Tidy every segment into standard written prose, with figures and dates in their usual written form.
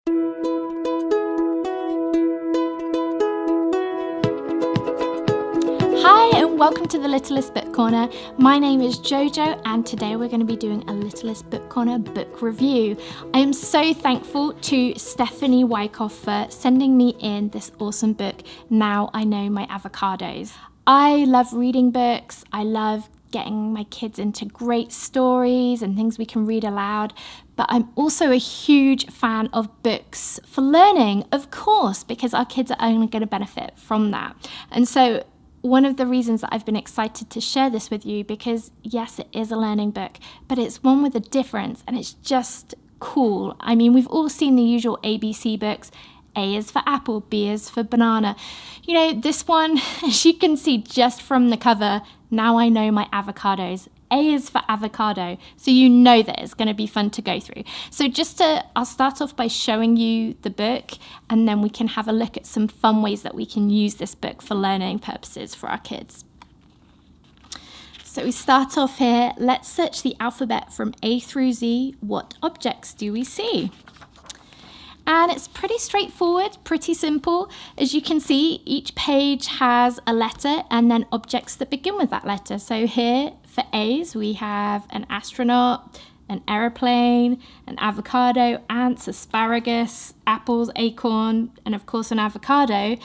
Hi and welcome to the Littlest Book Corner. My name is Jojo and today we're going to be doing a Littlest Book Corner book review. I am so thankful to Stephanie Wykoff for sending me in this awesome book, Now I Know My Avocados. I love reading books. I love getting my kids into great stories and things we can read aloud. But I'm also a huge fan of books for learning, of course, because our kids are only going to benefit from that. And so one of the reasons that I've been excited to share this with you, because yes, it is a learning book, but it's one with a difference and it's just cool. I mean, we've all seen the usual ABC books. A is for apple, B is for banana. You know, this one, as you can see just from the cover, Now I Know My Avocados. A is for avocado, so you know that it's going to be fun to go through. So I'll start off by showing you the book, and then we can have a look at some fun ways that we can use this book for learning purposes for our kids. So we start off here. Let's search the alphabet from A through Z. What objects do we see? And it's pretty straightforward, pretty simple. As you can see, each page has a letter and then objects that begin with that letter. So here for A's, we have an astronaut, an aeroplane, an avocado, ants, asparagus, apples, acorn, and of course an avocado.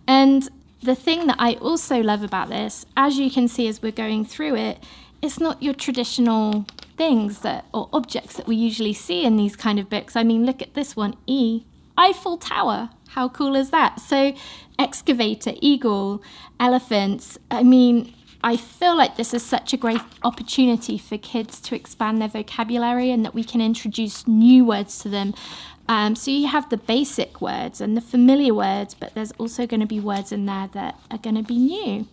And the thing that I also love about this, as you can see as we're going through it, it's not your traditional things or objects that we usually see in these kind of books. I mean, look at this one, E, Eiffel Tower. How cool is that? So excavator, eagle, elephants. I mean, I feel like this is such a great opportunity for kids to expand their vocabulary and that we can introduce new words to them. So you have the basic words and the familiar words, but there's also going to be words in there that are going to be new.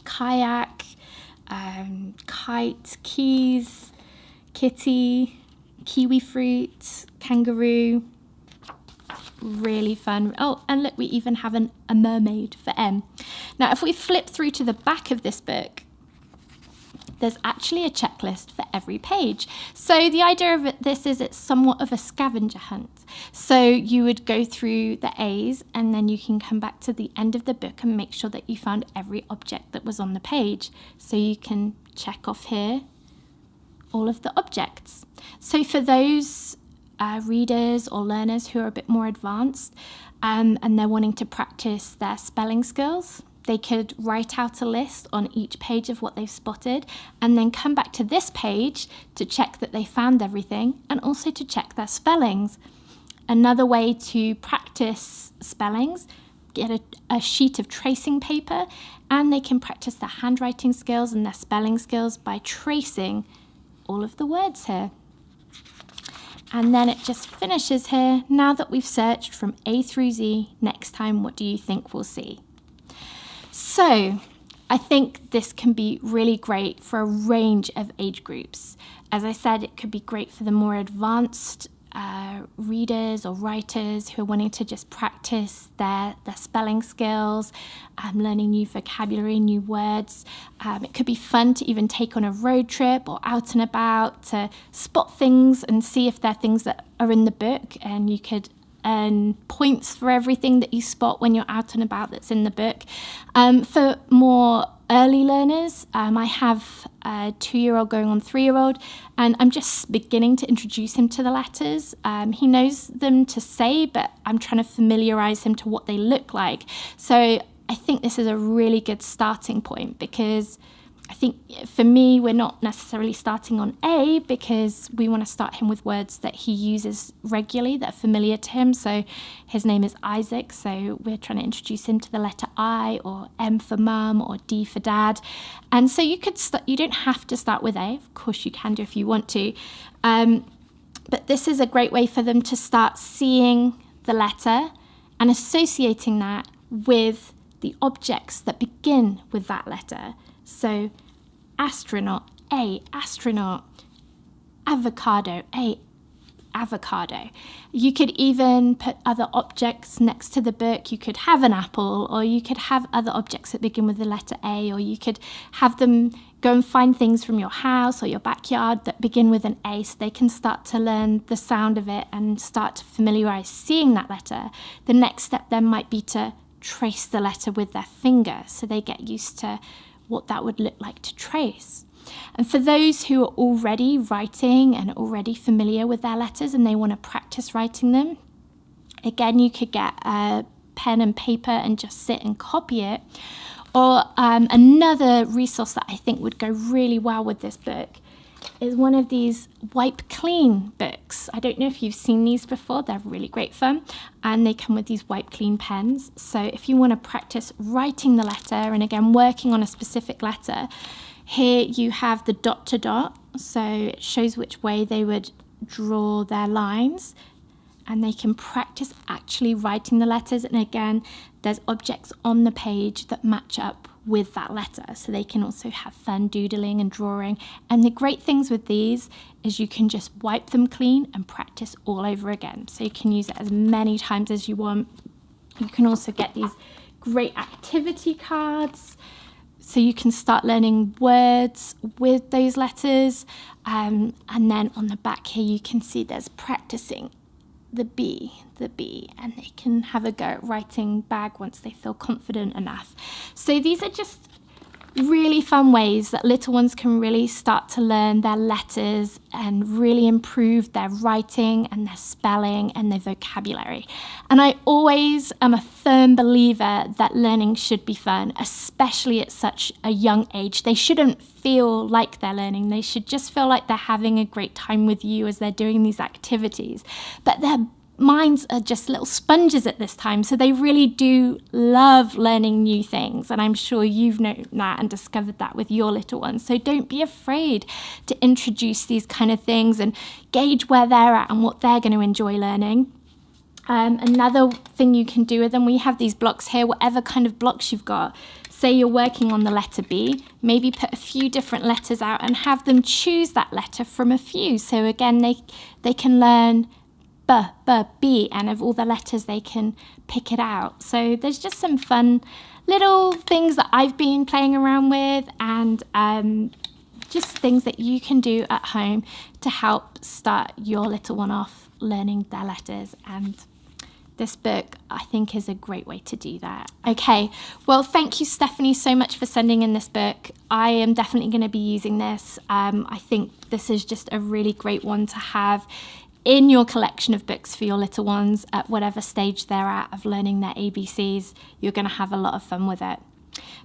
Kayak, kite, keys, kitty, kiwi fruit, kangaroo. Really fun. Oh, and look, we even have a mermaid for M. Now, if we flip through to the back of this book, there's actually a checklist for every page. So the idea of this is it's somewhat of a scavenger hunt. So you would go through the A's and then you can come back to the end of the book and make sure that you found every object that was on the page. So you can check off here all of the objects. So for those readers or learners who are a bit more advanced and they're wanting to practice their spelling skills, they could write out a list on each page of what they've spotted and then come back to this page to check that they found everything and also to check their spellings. Another way to practice spellings, get a sheet of tracing paper and they can practice their handwriting skills and their spelling skills by tracing all of the words here. And then it just finishes here. Now that we've searched from A through Z, next time, what do you think we'll see? So I think this can be really great for a range of age groups. As I said, it could be great for the more advanced readers or writers who are wanting to just practice their spelling skills, learning new vocabulary, new words. It could be fun to even take on a road trip or out and about to spot things and see if they're things that are in the book, and you could earn points for everything that you spot when you're out and about that's in the book. For more early learners, I have a 2-year-old going on 3-year-old, and I'm just beginning to introduce him to the letters. He knows them to say, but I'm trying to familiarize him to what they look like. So I think this is a really good starting point, because I think for me, we're not necessarily starting on A, because we want to start him with words that he uses regularly that are familiar to him. So his name is Isaac, so we're trying to introduce him to the letter I, or M for mum, or D for dad. And so you don't have to start with A. Of course you can do if you want to. But this is a great way for them to start seeing the letter and associating that with the objects that begin with that letter. So astronaut, A, astronaut, avocado, A, avocado. You could even put other objects next to the book. You could have an apple, or you could have other objects that begin with the letter A, or you could have them go and find things from your house or your backyard that begin with an A, so they can start to learn the sound of it and start to familiarize seeing that letter. The next step then might be to trace the letter with their finger, so they get used to what that would look like to trace. And for those who are already writing and already familiar with their letters and they want to practice writing them, again, you could get a pen and paper and just sit and copy it. Or another resource that I think would go really well with this book is one of these wipe clean books. I don't know if you've seen these before. They're really great fun, and they come with these wipe clean pens. So if you want to practice writing the letter and again working on a specific letter, here you have the dot to dot, so it shows which way they would draw their lines, and they can practice actually writing the letters. And again, there's objects on the page that match up with that letter, so they can also have fun doodling and drawing. And the great things with these is you can just wipe them clean and practice all over again, so you can use it as many times as you want. You can also get these great activity cards, so you can start learning words with those letters. And then on the back here you can see there's practicing the B, and they can have a go at writing bag once they feel confident enough. So these are just really fun ways that little ones can really start to learn their letters and really improve their writing and their spelling and their vocabulary. And I always am a firm believer that learning should be fun, especially at such a young age. They shouldn't feel like they're learning. They should just feel like they're having a great time with you as they're doing these activities. But their minds are just little sponges at this time, so they really do love learning new things, and I'm sure you've known that and discovered that with your little ones. So don't be afraid to introduce these kind of things and gauge where they're at and what they're going to enjoy learning. Another thing you can do with them, we have these blocks here, whatever kind of blocks you've got. Say you're working on the letter B, maybe put a few different letters out and have them choose that letter from a few. So again, they can learn B, B, B, and of all the letters they can pick it out. So there's just some fun little things that I've been playing around with, and just things that you can do at home to help start your little one off learning their letters. And this book, I think, is a great way to do that. Okay, well, thank you, Stephanie, so much for sending in this book. I am definitely going to be using this. I think this is just a really great one to have in your collection of books for your little ones at whatever stage they're at of learning their ABCs. You're going to have a lot of fun with it.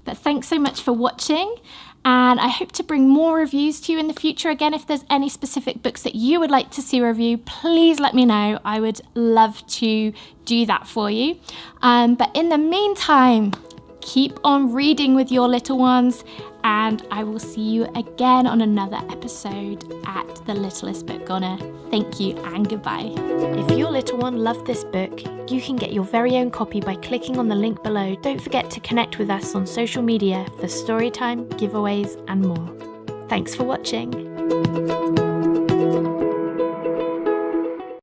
But thanks so much for watching, and I hope to bring more reviews to you in the future. Again, if there's any specific books that you would like to see review, please let me know. I would love to do that for you. But in the meantime, keep on reading with your little ones, and I will see you again on another episode at the Littlest Book Corner. Thank you and goodbye. If your little one loved this book, you can get your very own copy by clicking on the link below. Don't forget to connect with us on social media for storytime, giveaways and more. Thanks for watching.